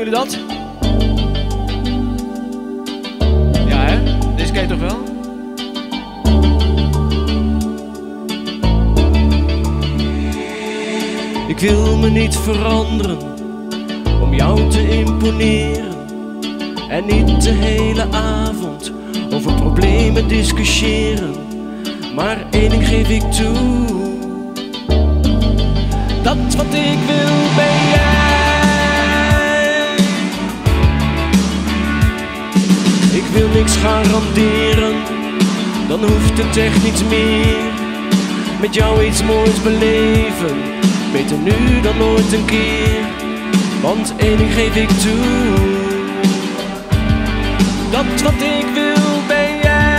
jullie dat? Ja hè? Deze ken je toch wel? Ik wil me niet veranderen om jou te imponeren. En niet de hele avond over problemen discussiëren. Maar één ding geef ik toe: dat wat ik wil ben jij. Ik wil niks garanderen, dan hoeft het echt niets meer. Met jou iets moois beleven, beter nu dan nooit een keer. Want één ding geef ik toe: dat wat ik wil ben jij.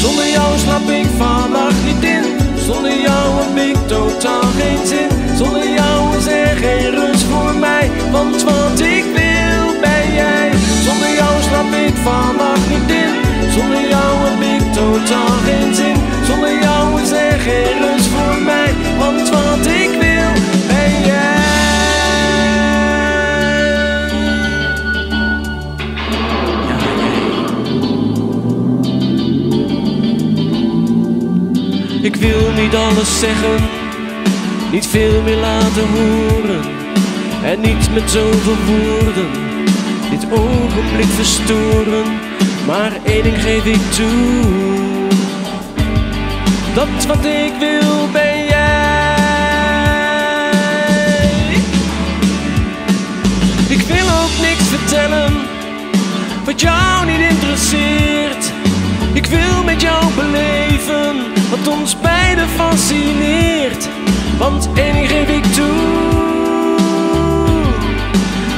Zonder jou slaap ik vannacht niet in. Zonder jou heb ik totaal geen zin. Zonder jou is er geen rust voor mij. Want wat ik wil ben jij. Zonder jou slaap ik vannacht niet in. Zonder jou heb ik totaal geen zin. Zonder jou is er geen rust voor mij. Want wat ik wil ben jij. Ik wil niet alles zeggen, niet veel meer laten horen. En niet met zoveel woorden dit ogenblik verstoren. Maar één ding geef ik toe: dat wat ik wil ben jij. Ik wil ook niks vertellen wat jou niet interesseert. Ik wil met jou beleven wat ons beiden fascineert. Want één ding geef ik toe: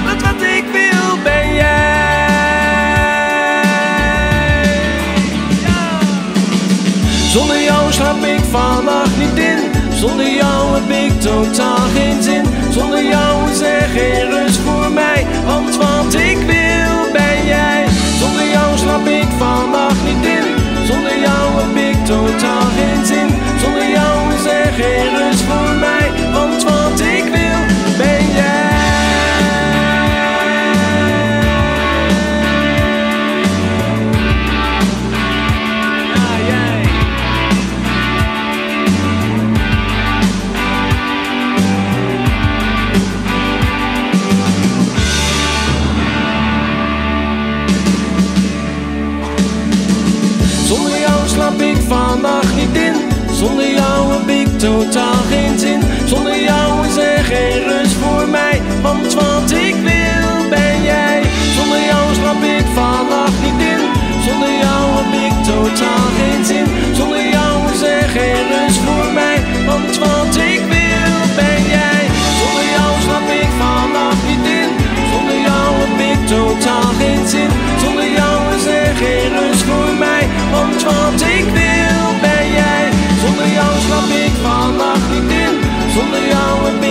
dat wat ik wil ben jij. Ja. Zonder jou slaap ik vannacht niet in. Zonder jou heb ik totaal geen zin. Zonder jou is er geen rust voor mij. Want wat ik wil ben jij. Zonder jou slaap ik vannacht niet in. Zonder jou heb ik totaal geen zin. Zonder jou is er geen rust voor mij. Want wat ik wil ben jij. Ja, jij. Zonder jou slaap ik vannacht niet in. Zonder jou heb ik totaal geen zin. Zonder jou is er geen rust voor mij. Want wat ik wil ben jij. Zonder jou slaap ik vannacht niet in. Zonder jou heb ik totaal geen zin. Zonder jou is er geen rust voor mij. Want wat ik wil ben jij. Zonder jou slaap ik vannacht niet in. Zonder jou heb ik totaal geen zin. Zonder jou is er geen rust voor mij. Want wat ik wil ben jij. Zonder jou slaap ik vannacht niet in. Zonder jou heb ik